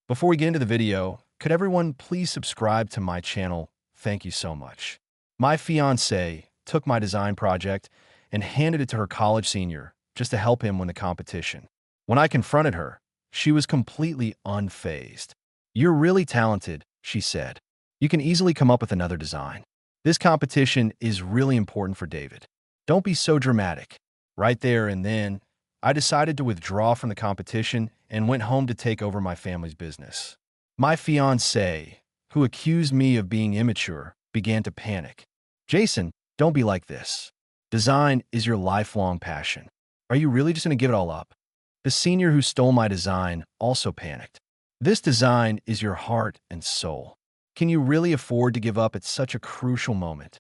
Before we get into the video, could everyone please subscribe to my channel? Thank you so much. My fiancée took my design project and handed it to her college senior just to help him win the competition. When I confronted her, she was completely unfazed. "You're really talented," she said. "You can easily come up with another design. This competition is really important for David. Don't be so dramatic." Right there and then, I decided to withdraw from the competition and went home to take over my family's business. My fiancée, who accused me of being immature, began to panic. "Jason, don't be like this. Design is your lifelong passion. Are you really just going to give it all up?" The senior who stole my design also panicked. "This design is your heart and soul. Can you really afford to give up at such a crucial moment?"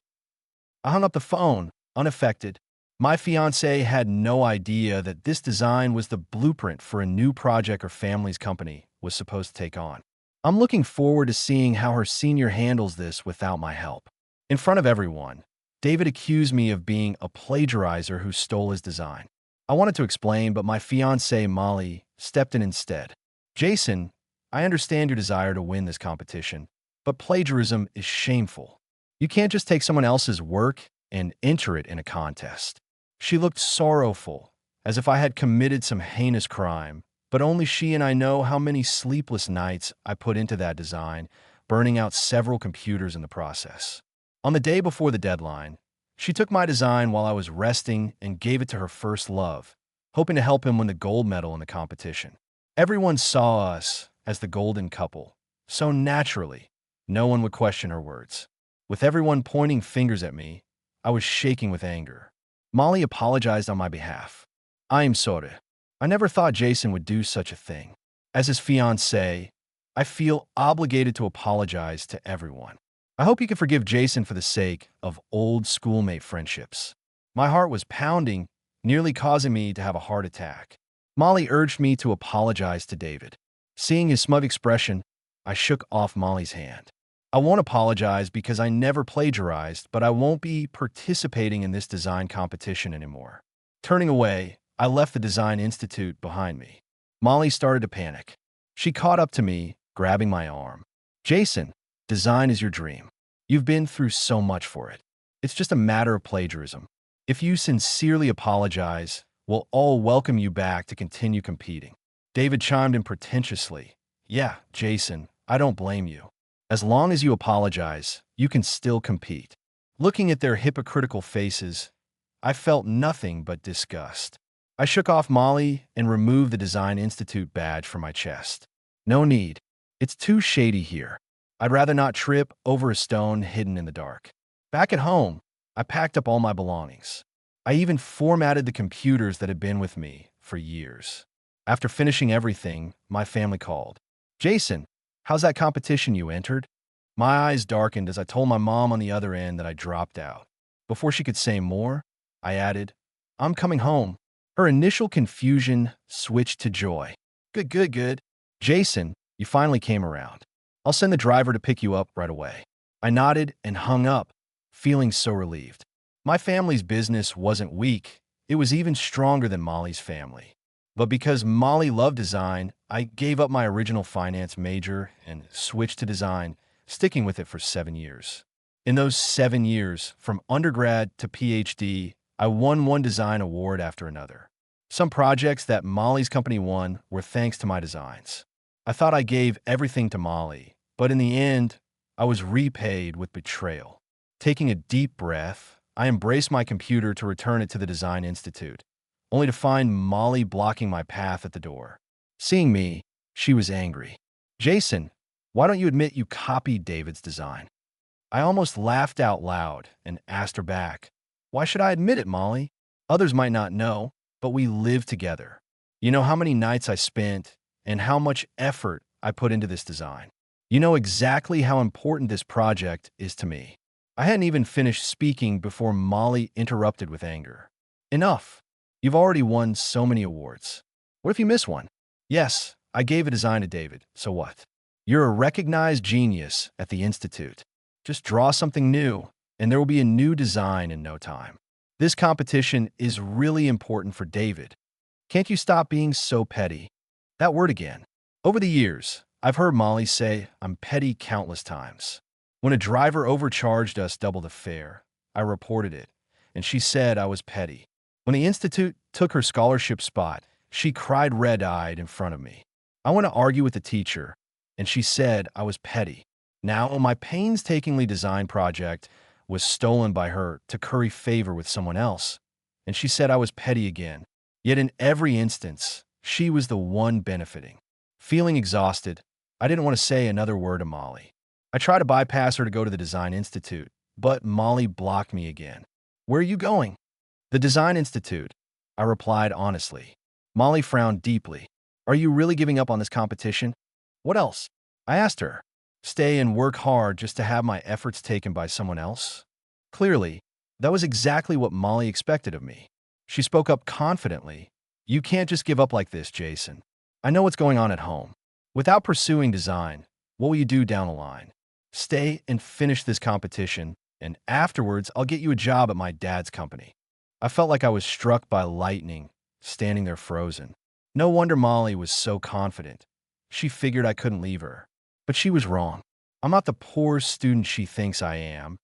I hung up the phone, unaffected. My fiancée had no idea that this design was the blueprint for a new project her family's company was supposed to take on. I'm looking forward to seeing how her senior handles this without my help. In front of everyone, David accused me of being a plagiarizer who stole his design. I wanted to explain, but my fiancée, Molly, stepped in instead. "Jason, I understand your desire to win this competition, but plagiarism is shameful. You can't just take someone else's work and enter it in a contest." She looked sorrowful, as if I had committed some heinous crime, but only she and I know how many sleepless nights I put into that design, burning out several computers in the process. On the day before the deadline, she took my design while I was resting and gave it to her first love, hoping to help him win the gold medal in the competition. Everyone saw us as the golden couple, so naturally, no one would question her words. With everyone pointing fingers at me, I was shaking with anger. Molly apologized on my behalf. "I am sorry. I never thought Jason would do such a thing. As his fiancée, I feel obligated to apologize to everyone. I hope you can forgive Jason for the sake of old schoolmate friendships." My heart was pounding, nearly causing me to have a heart attack. Molly urged me to apologize to David. Seeing his smug expression, I shook off Molly's hand. "I won't apologize because I never plagiarized, but I won't be participating in this design competition anymore." Turning away, I left the Design Institute behind me. Molly started to panic. She caught up to me, grabbing my arm. "Jason, design is your dream. You've been through so much for it. It's just a matter of plagiarism. If you sincerely apologize, we'll all welcome you back to continue competing." David chimed in pretentiously. "Yeah, Jason, I don't blame you. As long as you apologize, you can still compete." Looking at their hypocritical faces, I felt nothing but disgust. I shook off Molly and removed the Design Institute badge from my chest. No need. It's too shady here. I'd rather not trip over a stone hidden in the dark. Back at home, I packed up all my belongings. I even formatted the computers that had been with me for years. After finishing everything, my family called. "Jason, how's that competition you entered?" My eyes darkened as I told my mom on the other end that I dropped out. Before she could say more, I added, "I'm coming home." Her initial confusion switched to joy. "Good, good, good. Jason, you finally came around. I'll send the driver to pick you up right away." I nodded and hung up, feeling so relieved. My family's business wasn't weak. It was even stronger than Molly's family. But because Molly loved design, I gave up my original finance major and switched to design, sticking with it for 7 years. In those 7 years, from undergrad to PhD, I won one design award after another. Some projects that Molly's company won were thanks to my designs. I thought I gave everything to Molly, but in the end, I was repaid with betrayal. Taking a deep breath, I embraced my computer to return it to the Design Institute, only to find Molly blocking my path at the door. Seeing me, she was angry. "Jason, why don't you admit you copied David's design?" I almost laughed out loud and asked her back, "Why should I admit it, Molly? Others might not know, but we live together. You know how many nights I spent and how much effort I put into this design. You know exactly how important this project is to me." I hadn't even finished speaking before Molly interrupted with anger. "Enough. You've already won so many awards. What if you miss one?" "Yes, I gave a design to David, so what? You're a recognized genius at the Institute. Just draw something new, and there will be a new design in no time. This competition is really important for David. Can't you stop being so petty?" That word again. Over the years, I've heard Molly say I'm petty countless times. When a driver overcharged us double the fare, I reported it, and she said I was petty. When the institute took her scholarship spot, she cried red-eyed in front of me. I went to argue with the teacher, and she said I was petty. Now, my painstakingly designed project was stolen by her to curry favor with someone else, and she said I was petty again. Yet in every instance, she was the one benefiting. Feeling exhausted, I didn't want to say another word to Molly. I tried to bypass her to go to the Design Institute, but Molly blocked me again. Where are you going? The Design Institute, I replied honestly. Molly frowned deeply. Are you really giving up on this competition? What else? I asked her. Stay and work hard just to have my efforts taken by someone else? Clearly, that was exactly what Molly expected of me. She spoke up confidently. You can't just give up like this, Jason. I know what's going on at home. Without pursuing design, what will you do down the line? Stay and finish this competition, and afterwards I'll get you a job at my dad's company. I felt like I was struck by lightning, standing there frozen. No wonder Molly was so confident. She figured I couldn't leave her. But she was wrong. I'm not the poor student she thinks I am,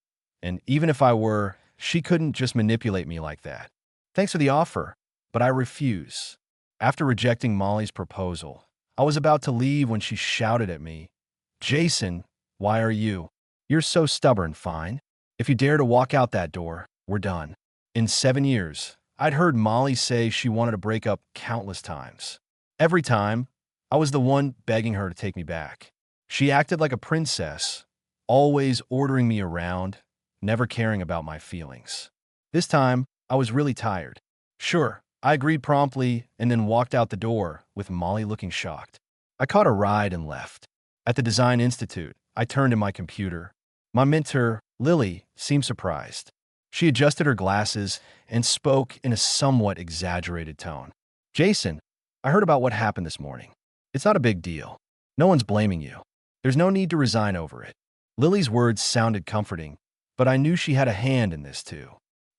and even if I were, she couldn't just manipulate me like that. Thanks for the offer, but I refuse. After rejecting Molly's proposal, I was about to leave when she shouted at me, Jason, why are you? You're so stubborn, fine. If you dare to walk out that door, we're done. In 7 years, I'd heard Molly say she wanted to break up countless times. Every time, I was the one begging her to take me back. She acted like a princess, always ordering me around, never caring about my feelings. This time, I was really tired. Sure, I agreed promptly and then walked out the door with Molly looking shocked. I caught a ride and left. At the Design Institute, I turned to my computer. My mentor, Lily, seemed surprised. She adjusted her glasses and spoke in a somewhat exaggerated tone. Jason, I heard about what happened this morning. It's not a big deal. No one's blaming you. There's no need to resign over it. Lily's words sounded comforting, but I knew she had a hand in this too.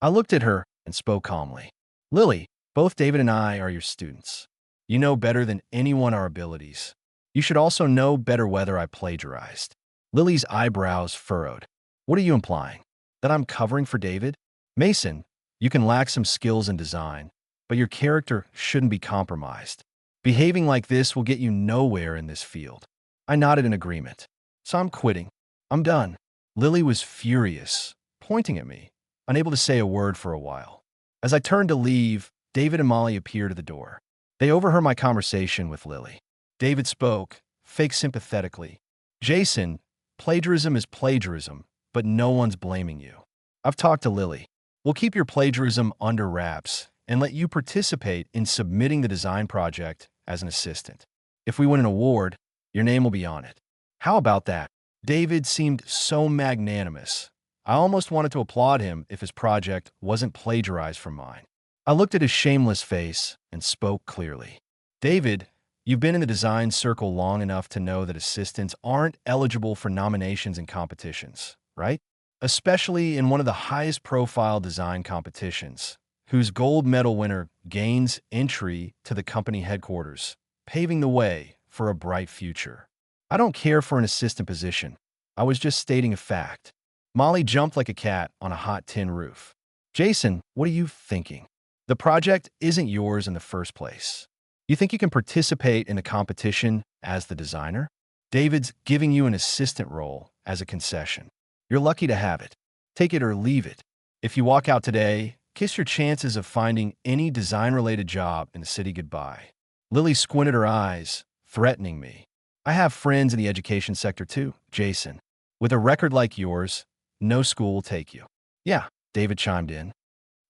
I looked at her and spoke calmly. Lily, both David and I are your students. You know better than anyone our abilities. You should also know better whether I plagiarized. Lily's eyebrows furrowed. What are you implying? That I'm covering for David? Mason, you can lack some skills in design, but your character shouldn't be compromised. Behaving like this will get you nowhere in this field. I nodded in agreement. So I'm quitting. I'm done. Lily was furious, pointing at me, unable to say a word for a while. As I turned to leave, David and Molly appeared at the door. They overheard my conversation with Lily. David spoke, fake sympathetically. Jason, plagiarism is plagiarism, but no one's blaming you. I've talked to Lily. We'll keep your plagiarism under wraps and let you participate in submitting the design project as an assistant. If we win an award, your name will be on it. How about that? David seemed so magnanimous. I almost wanted to applaud him if his project wasn't plagiarized from mine. I looked at his shameless face and spoke clearly. David, you've been in the design circle long enough to know that assistants aren't eligible for nominations in competitions, right? Especially in one of the highest profile design competitions, whose gold medal winner gains entry to the company headquarters, paving the way for a bright future. I don't care for an assistant position. I was just stating a fact. Molly jumped like a cat on a hot tin roof. Jason, what are you thinking? The project isn't yours in the first place. You think you can participate in the competition as the designer? David's giving you an assistant role as a concession. You're lucky to have it. Take it or leave it. If you walk out today, kiss your chances of finding any design-related job in the city goodbye. Lily squinted her eyes, threatening me. I have friends in the education sector too, Jason. With a record like yours, no school will take you. Yeah, David chimed in.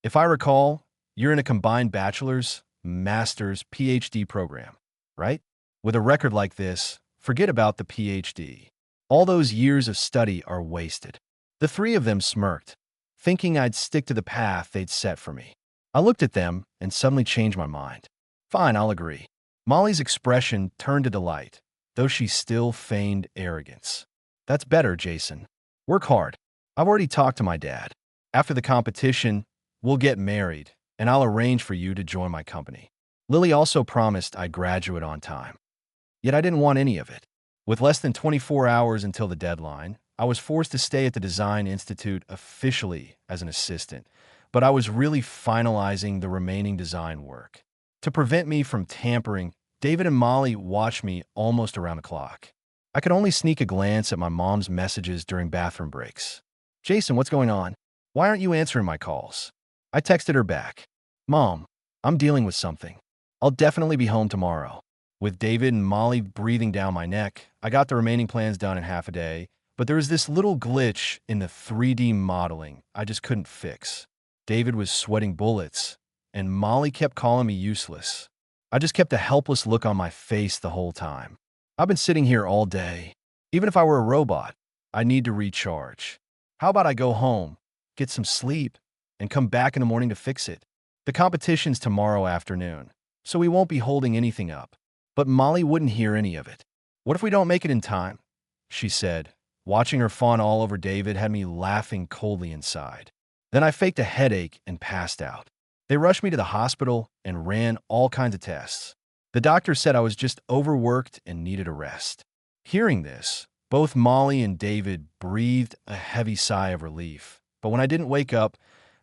If I recall, you're in a combined bachelor's, master's, PhD program, right? With a record like this, forget about the PhD. All those years of study are wasted. The three of them smirked, thinking I'd stick to the path they'd set for me. I looked at them and suddenly changed my mind. Fine, I'll agree. Molly's expression turned to delight, though she still feigned arrogance. That's better, Jason. Work hard. I've already talked to my dad. After the competition, we'll get married, and I'll arrange for you to join my company. Lily also promised I'd graduate on time. Yet I didn't want any of it. With less than 24 hours until the deadline, I was forced to stay at the Design Institute officially as an assistant, but I was really finalizing the remaining design work. To prevent me from tampering, David and Molly watched me almost around the clock. I could only sneak a glance at my mom's messages during bathroom breaks. "Jason, what's going on? Why aren't you answering my calls?" I texted her back. "Mom, I'm dealing with something. I'll definitely be home tomorrow." With David and Molly breathing down my neck, I got the remaining plans done in half a day, but there was this little glitch in the 3D modeling I just couldn't fix. David was sweating bullets, and Molly kept calling me useless. I just kept a helpless look on my face the whole time. I've been sitting here all day. Even if I were a robot, I need to recharge. How about I go home, get some sleep, and come back in the morning to fix it? The competition's tomorrow afternoon, so we won't be holding anything up. But Molly wouldn't hear any of it. "What if we don't make it in time?" she said. Watching her fawn all over David had me laughing coldly inside. Then I faked a headache and passed out. They rushed me to the hospital and ran all kinds of tests. The doctor said I was just overworked and needed a rest. Hearing this, both Molly and David breathed a heavy sigh of relief. But when I didn't wake up,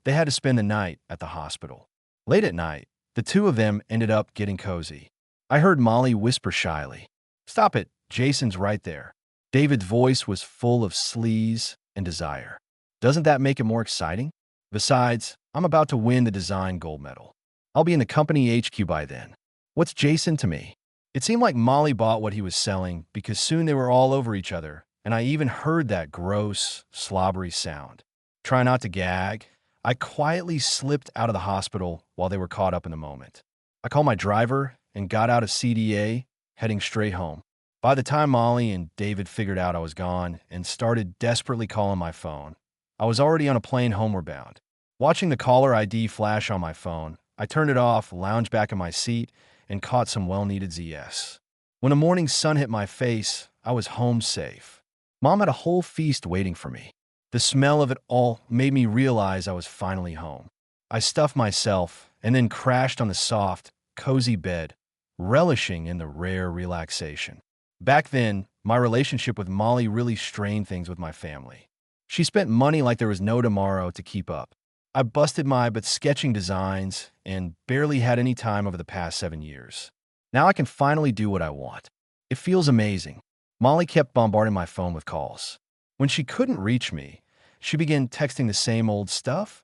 they had to spend the night at the hospital. Late at night, the two of them ended up getting cozy. I heard Molly whisper shyly, "Stop it, Jason's right there." David's voice was full of sleaze and desire. Doesn't that make it more exciting? Besides, I'm about to win the design gold medal. I'll be in the company HQ by then. What's Jason to me? It seemed like Molly bought what he was selling because soon they were all over each other, and I even heard that gross, slobbery sound. Try not to gag, I quietly slipped out of the hospital while they were caught up in the moment. I called my driver and got out of CDA, heading straight home. By the time Molly and David figured out I was gone and started desperately calling my phone, I was already on a plane homeward bound. Watching the caller ID flash on my phone, I turned it off, lounged back in my seat, and caught some well-needed ZS. When the morning sun hit my face, I was home safe. Mom had a whole feast waiting for me. The smell of it all made me realize I was finally home. I stuffed myself and then crashed on the soft, cozy bed, relishing in the rare relaxation. Back then, my relationship with Molly really strained things with my family. She spent money like there was no tomorrow to keep up. I busted my sketching designs and barely had any time over the past 7 years. Now I can finally do what I want. It feels amazing. Molly kept bombarding my phone with calls. When she couldn't reach me, she began texting the same old stuff.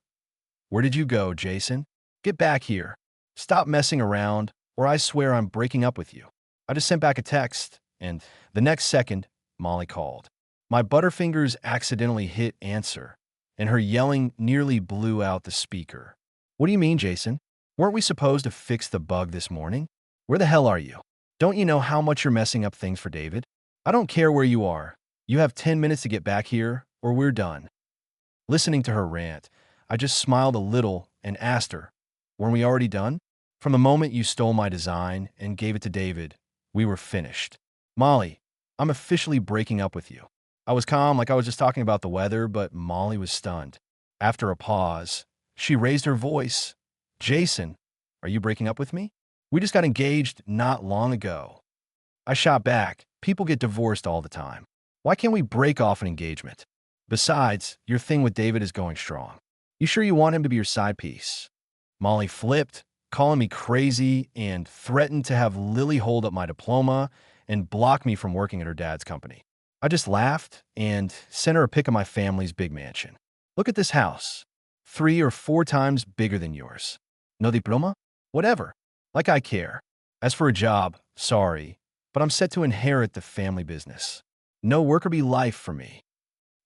"Where did you go, Jason? Get back here. Stop messing around, or I swear I'm breaking up with you." I just sent back a text, and the next second, Molly called. My butterfingers accidentally hit answer, and her yelling nearly blew out the speaker. "What do you mean, Jason? Weren't we supposed to fix the bug this morning? Where the hell are you? Don't you know how much you're messing up things for David? I don't care where you are. You have 10 minutes to get back here, or we're done." Listening to her rant, I just smiled a little and asked her, "Weren't we already done? From the moment you stole my design and gave it to David, we were finished. Molly, I'm officially breaking up with you." I was calm, like I was just talking about the weather, but Molly was stunned. After a pause, she raised her voice. "Jason, are you breaking up with me? We just got engaged not long ago." I shot back. "People get divorced all the time. Why can't we break off an engagement? Besides, your thing with David is going strong. You sure you want him to be your side piece?" Molly flipped, calling me crazy, and threatened to have Lily hold up my diploma and block me from working at her dad's company. I just laughed and sent her a pic of my family's big mansion. "Look at this house. 3 or 4 times bigger than yours. No diploma? Whatever. Like I care. As for a job, sorry, but I'm set to inherit the family business. No worker bee life for me."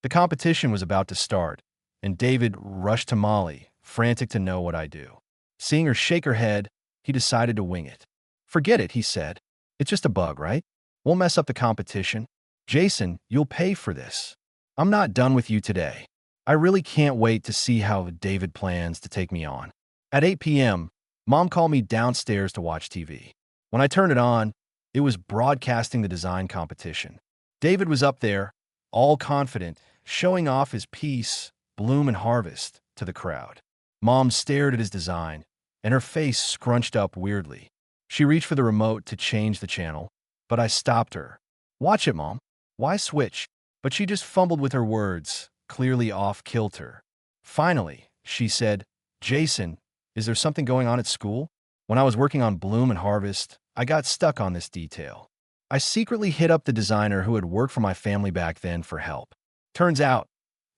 The competition was about to start, and David rushed to Molly, frantic to know what I do. Seeing her shake her head, he decided to wing it. "Forget it," he said. "It's just a bug, right? Won't mess up the competition. Jason, you'll pay for this. I'm not done with you today. I really can't wait to see how David plans to take me on." At 8 p.m., Mom called me downstairs to watch TV. When I turned it on, it was broadcasting the design competition. David was up there, all confident, showing off his piece, Bloom and Harvest, to the crowd. Mom stared at his design, and her face scrunched up weirdly. She reached for the remote to change the channel, but I stopped her. Watch it, Mom. Why switch? But she just fumbled with her words, clearly off kilter. Finally, she said, Jason, is there something going on at school? When I was working on Bloom and Harvest, I got stuck on this detail. I secretly hit up the designer who had worked for my family back then for help. Turns out,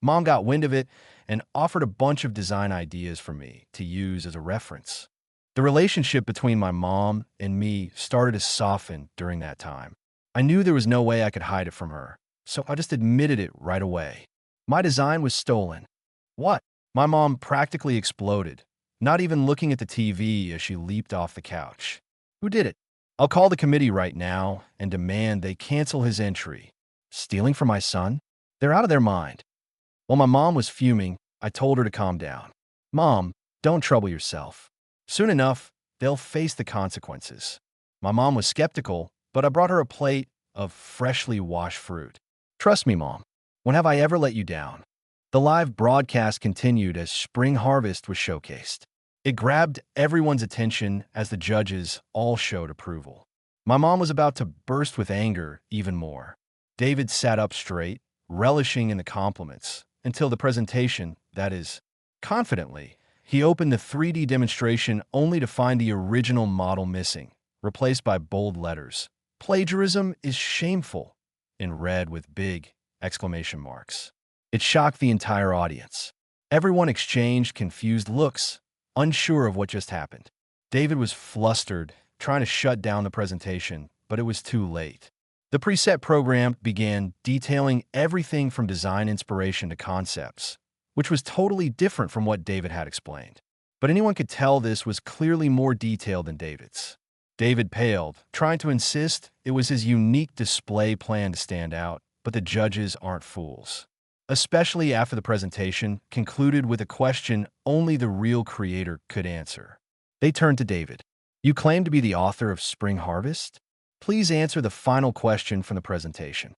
Mom got wind of it and offered a bunch of design ideas for me to use as a reference. The relationship between my mom and me started to soften during that time. I knew there was no way I could hide it from her, so I just admitted it right away. My design was stolen. What? My mom practically exploded, not even looking at the TV as she leaped off the couch. Who did it? I'll call the committee right now and demand they cancel his entry. Stealing from my son? They're out of their mind. While my mom was fuming, I told her to calm down. Mom, don't trouble yourself. Soon enough, they'll face the consequences. My mom was skeptical, but I brought her a plate of freshly washed fruit. Trust me, Mom. When have I ever let you down? The live broadcast continued as Spring Harvest was showcased. It grabbed everyone's attention as the judges all showed approval. My mom was about to burst with anger even more. David sat up straight, relishing in the compliments, until the presentation, that is, confidently, he opened the 3D demonstration only to find the original model missing, replaced by bold letters. Plagiarism is shameful, in red with big exclamation marks. It shocked the entire audience. Everyone exchanged confused looks, unsure of what just happened. David was flustered, trying to shut down the presentation, but it was too late. The preset program began detailing everything from design inspiration to concepts, which was totally different from what David had explained. But anyone could tell this was clearly more detailed than David's. David paled, trying to insist it was his unique display plan to stand out, but the judges aren't fools. Especially after the presentation concluded with a question only the real creator could answer. They turned to David. You claim to be the author of Spring Harvest? Please answer the final question from the presentation.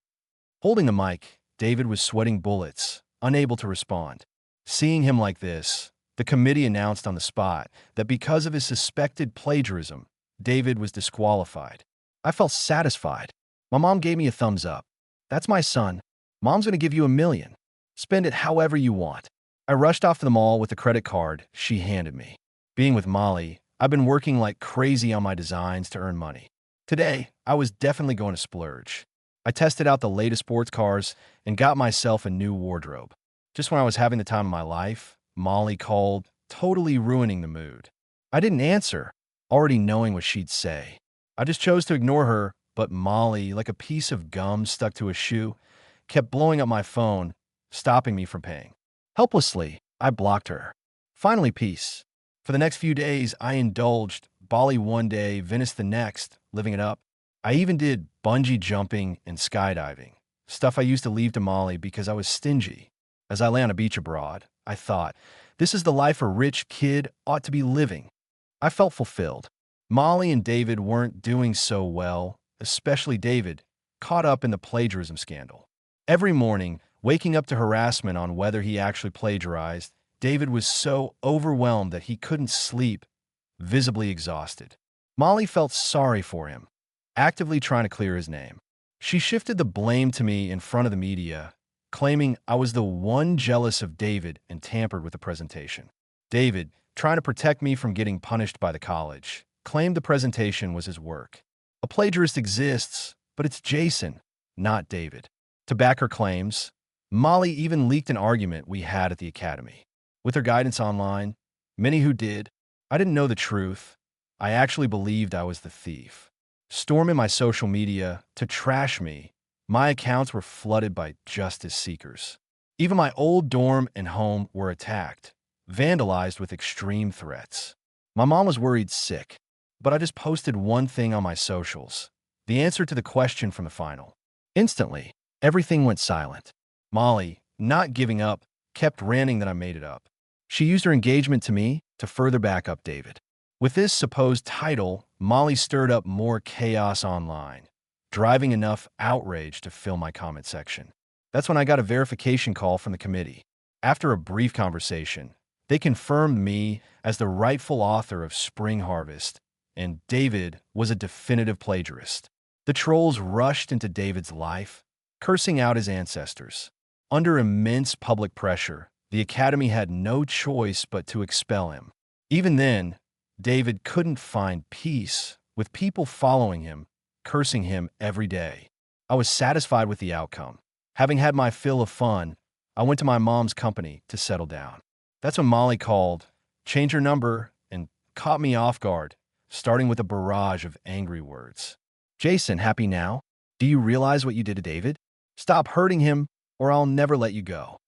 Holding the mic, David was sweating bullets, unable to respond. Seeing him like this, the committee announced on the spot that because of his suspected plagiarism, David was disqualified. I felt satisfied. My mom gave me a thumbs up. That's my son. Mom's going to give you $1 million. Spend it however you want. I rushed off to the mall with the credit card she handed me. Being with Molly, I've been working like crazy on my designs to earn money. Today, I was definitely going to splurge. I tested out the latest sports cars and got myself a new wardrobe. Just when I was having the time of my life, Molly called, totally ruining the mood. I didn't answer, already knowing what she'd say. I just chose to ignore her, but Molly, like a piece of gum stuck to a shoe, kept blowing up my phone, stopping me from paying. Helplessly, I blocked her. Finally, peace. For the next few days, I indulged, Bali one day, Venice the next, living it up. I even did bungee jumping and skydiving, stuff I used to leave to Molly because I was stingy. As I lay on a beach abroad, I thought, this is the life a rich kid ought to be living. I felt fulfilled. Molly and David weren't doing so well, especially David, caught up in the plagiarism scandal. Every morning, waking up to harassment on whether he actually plagiarized, David was so overwhelmed that he couldn't sleep, visibly exhausted. Molly felt sorry for him, actively trying to clear his name. She shifted the blame to me in front of the media, claiming I was the one jealous of David and tampered with the presentation. David, trying to protect me from getting punished by the college, claimed the presentation was his work. A plagiarist exists, but it's Jason, not David. To back her claims, Molly even leaked an argument we had at the academy. With her guidance online, many who did, I didn't know the truth. I actually believed I was the thief. Storming my social media to trash me, my accounts were flooded by justice seekers. Even my old dorm and home were attacked, vandalized with extreme threats. My mom was worried sick, but I just posted one thing on my socials, the answer to the question from the final. Instantly, everything went silent. Molly, not giving up, kept ranting that I made it up. She used her engagement to me to further back up David. With this supposed title, Molly stirred up more chaos online, driving enough outrage to fill my comment section. That's when I got a verification call from the committee. After a brief conversation, they confirmed me as the rightful author of Spring Harvest, and David was a definitive plagiarist. The trolls rushed into David's life, cursing out his ancestors. Under immense public pressure, the academy had no choice but to expel him. Even then, David couldn't find peace, with people following him, cursing him every day. I was satisfied with the outcome. Having had my fill of fun, I went to my mom's company to settle down. That's when Molly called, changed her number, and caught me off guard, starting with a barrage of angry words. "Jason, happy now? Do you realize what you did to David? Stop hurting him, or I'll never let you go."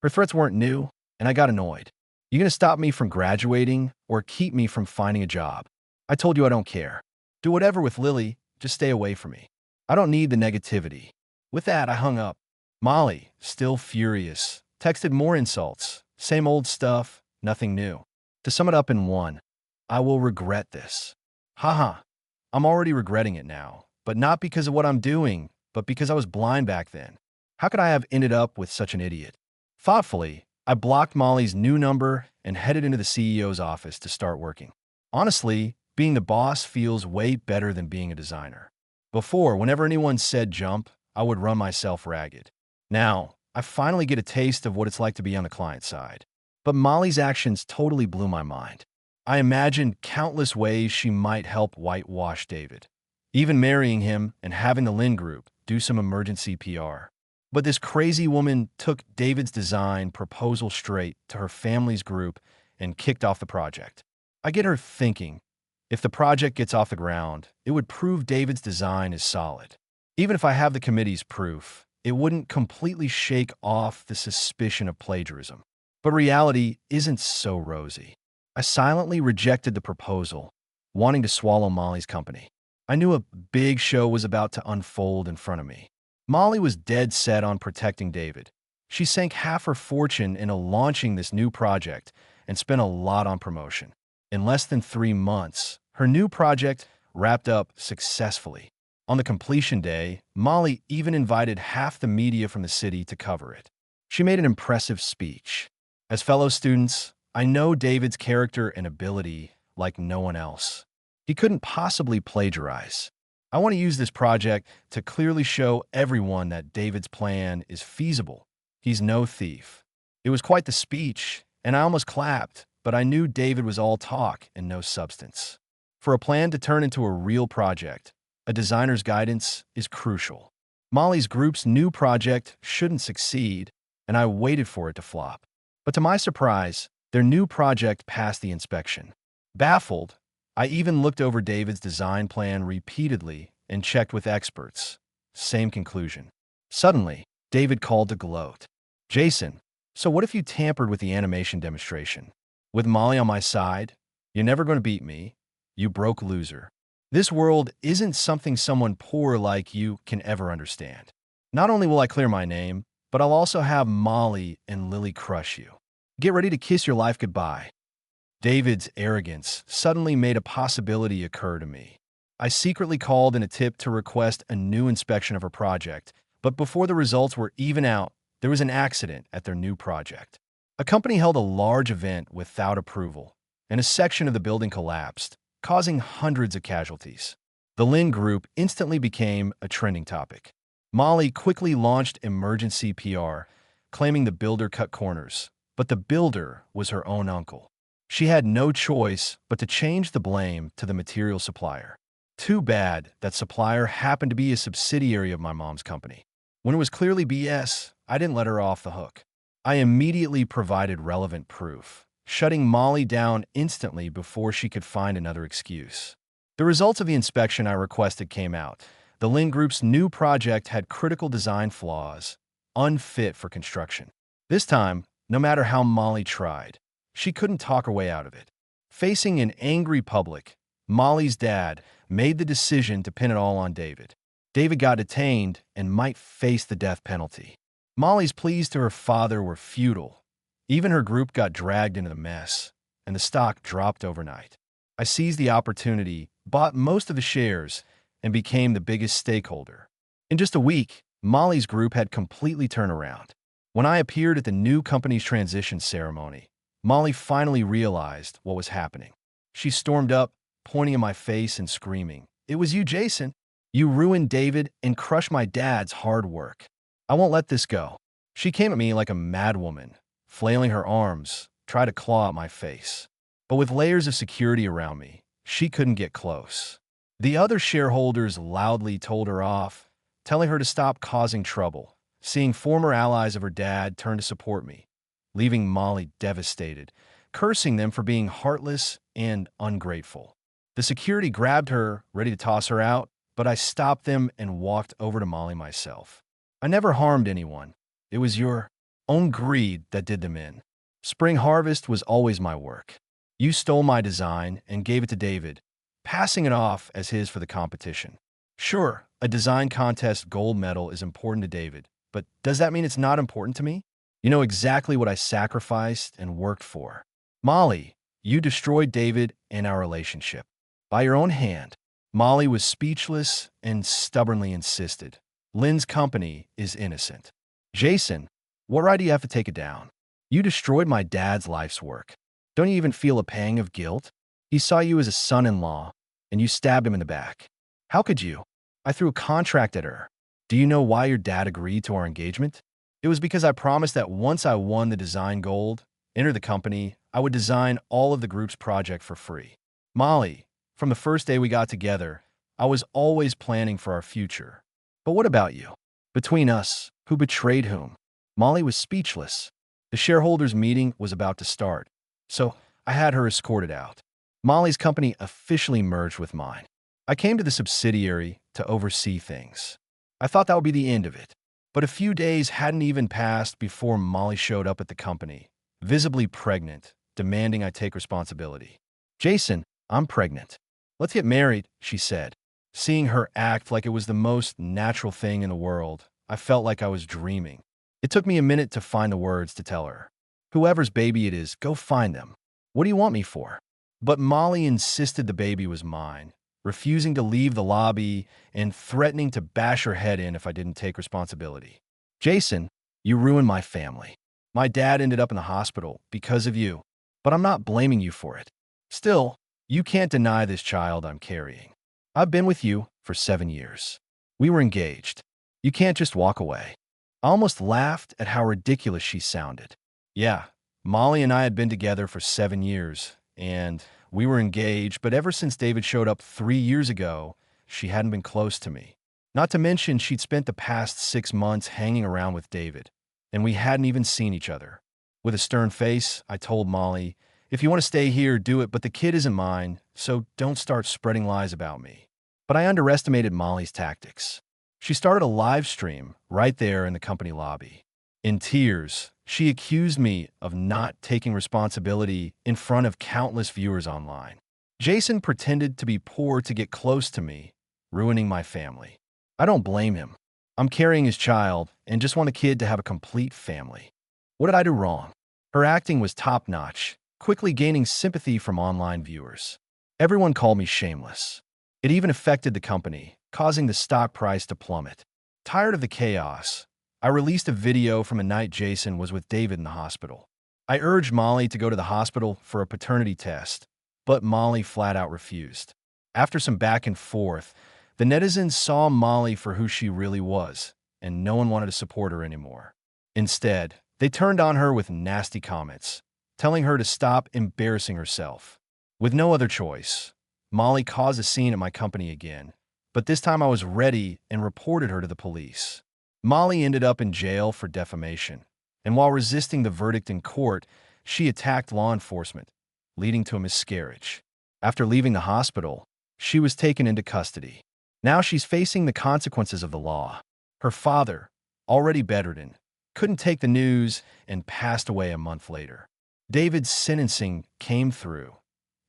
Her threats weren't new, and I got annoyed. "You gonna stop me from graduating or keep me from finding a job? I told you I don't care. Do whatever with Lily, just stay away from me. I don't need the negativity." With that, I hung up. Molly, still furious, texted more insults. Same old stuff, nothing new. To sum it up in one, I will regret this. Haha, I'm already regretting it now, but not because of what I'm doing, but because I was blind back then. How could I have ended up with such an idiot? Thoughtfully, I blocked Molly's new number and headed into the CEO's office to start working. Honestly, being the boss feels way better than being a designer. Before, whenever anyone said jump, I would run myself ragged. Now, I finally get a taste of what it's like to be on the client side. But Molly's actions totally blew my mind. I imagined countless ways she might help whitewash David, even marrying him and having the Lynn Group do some emergency PR. But this crazy woman took David's design proposal straight to her family's group and kicked off the project. I get her thinking, if the project gets off the ground, it would prove David's design is solid. Even if I have the committee's proof, it wouldn't completely shake off the suspicion of plagiarism. But reality isn't so rosy. I silently rejected the proposal, wanting to swallow Molly's company. I knew a big show was about to unfold in front of me. Molly was dead set on protecting David. She sank half her fortune into launching this new project and spent a lot on promotion. In less than 3 months, her new project wrapped up successfully. On the completion day, Molly even invited half the media from the city to cover it. She made an impressive speech. As fellow students, I know David's character and ability like no one else. He couldn't possibly plagiarize. I want to use this project to clearly show everyone that David's plan is feasible. He's no thief. It was quite the speech, and I almost clapped, but I knew David was all talk and no substance. For a plan to turn into a real project, a designer's guidance is crucial. Molly's group's new project shouldn't succeed, and I waited for it to flop. But to my surprise, their new project passed the inspection. Baffled, I even looked over David's design plan repeatedly and checked with experts. Same conclusion. Suddenly, David called to gloat. "Jason, so what if you tampered with the animation demonstration? With Molly on my side, you're never going to beat me. You broke loser. This world isn't something someone poor like you can ever understand. Not only will I clear my name, but I'll also have Molly and Lily crush you. Get ready to kiss your life goodbye." David's arrogance suddenly made a possibility occur to me. I secretly called in a tip to request a new inspection of her project, but before the results were even out, there was an accident at their new project. A company held a large event without approval, and a section of the building collapsed, causing hundreds of casualties. The Lynn Group instantly became a trending topic. Molly quickly launched emergency PR, claiming the builder cut corners, but the builder was her own uncle. She had no choice but to change the blame to the material supplier. Too bad that supplier happened to be a subsidiary of my mom's company. When it was clearly BS, I didn't let her off the hook. I immediately provided relevant proof, shutting Molly down instantly before she could find another excuse. The results of the inspection I requested came out. The Lynn Group's new project had critical design flaws, unfit for construction. This time, no matter how Molly tried, she couldn't talk her way out of it. Facing an angry public, Molly's dad made the decision to pin it all on David. David got detained and might face the death penalty. Molly's pleas to her father were futile. Even her group got dragged into the mess, and the stock dropped overnight. I seized the opportunity, bought most of the shares, and became the biggest stakeholder. In just a week, Molly's group had completely turned around. When I appeared at the new company's transition ceremony, Molly finally realized what was happening. She stormed up, pointing at my face and screaming, "It was you, Jason. You ruined David and crushed my dad's hard work. I won't let this go." She came at me like a madwoman, flailing her arms, tried to claw at my face. But with layers of security around me, she couldn't get close. The other shareholders loudly told her off, telling her to stop causing trouble, seeing former allies of her dad turn to support me, leaving Molly devastated, cursing them for being heartless and ungrateful. The security grabbed her, ready to toss her out, but I stopped them and walked over to Molly myself. "I never harmed anyone. It was your own greed that did them in. Spring Harvest was always my work. You stole my design and gave it to David, passing it off as his for the competition. Sure, a design contest gold medal is important to David, but does that mean it's not important to me? You know exactly what I sacrificed and worked for. Molly, you destroyed David and our relationship. By your own hand." Molly was speechless and stubbornly insisted. "Lynn's company is innocent." "Jason, what right do you have to take it down? You destroyed my dad's life's work. Don't you even feel a pang of guilt? He saw you as a son-in-law, and you stabbed him in the back. How could you? I threw a contract at her. Do you know why your dad agreed to our engagement? It was because I promised that once I won the design gold, enter the company, I would design all of the group's project for free. Molly, from the first day we got together, I was always planning for our future. But what about you? Between us, who betrayed whom?" Molly was speechless. The shareholders' meeting was about to start, so I had her escorted out. Molly's company officially merged with mine. I came to the subsidiary to oversee things. I thought that would be the end of it. But a few days hadn't even passed before Molly showed up at the company, visibly pregnant, demanding I take responsibility. "Jason, I'm pregnant. Let's get married," she said. Seeing her act like it was the most natural thing in the world, I felt like I was dreaming. It took me a minute to find the words to tell her. "Whoever's baby it is, go find them. What do you want me for?" But Molly insisted the baby was mine, refusing to leave the lobby and threatening to bash her head in if I didn't take responsibility. "Jason, you ruined my family. My dad ended up in the hospital because of you, but I'm not blaming you for it. Still, you can't deny this child I'm carrying. I've been with you for 7 years. We were engaged. You can't just walk away." I almost laughed at how ridiculous she sounded. Yeah, Molly and I had been together for 7 years, and we were engaged, but ever since David showed up 3 years ago, she hadn't been close to me. Not to mention she'd spent the past 6 months hanging around with David, and we hadn't even seen each other. With a stern face, I told Molly, "If you want to stay here, do it, but the kid isn't mine, so don't start spreading lies about me." But I underestimated Molly's tactics. She started a live stream right there in the company lobby. In tears, she accused me of not taking responsibility in front of countless viewers online. Jason pretended to be poor to get close to me, ruining my family. I don't blame him. I'm carrying his child and just want the kid to have a complete family. What did I do wrong? Her acting was top-notch, quickly gaining sympathy from online viewers. Everyone called me shameless. It even affected the company, causing the stock price to plummet. Tired of the chaos, I released a video from a night Jason was with David in the hospital. I urged Molly to go to the hospital for a paternity test, but Molly flat out refused. After some back and forth, the netizens saw Molly for who she really was, and no one wanted to support her anymore. Instead, they turned on her with nasty comments, telling her to stop embarrassing herself. With no other choice, Molly caused a scene at my company again, but this time I was ready and reported her to the police. Molly ended up in jail for defamation, and while resisting the verdict in court, she attacked law enforcement, leading to a miscarriage. After leaving the hospital, she was taken into custody. Now she's facing the consequences of the law. Her father, already bedridden, couldn't take the news and passed away a month later. David's sentencing came through.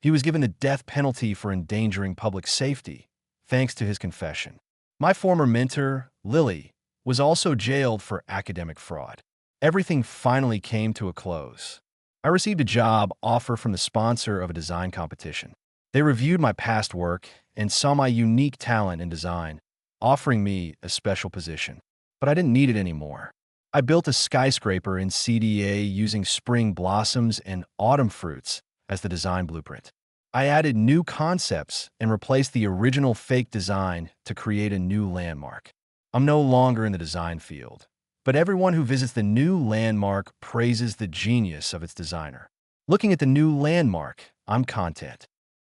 He was given the death penalty for endangering public safety, thanks to his confession. My former mentor, Lily, was also jailed for academic fraud. Everything finally came to a close. I received a job offer from the sponsor of a design competition. They reviewed my past work and saw my unique talent in design, offering me a special position. But I didn't need it anymore. I built a skyscraper in CDA using spring blossoms and autumn fruits as the design blueprint. I added new concepts and replaced the original fake design to create a new landmark. I'm no longer in the design field, but everyone who visits the new landmark praises the genius of its designer. Looking at the new landmark, I'm content.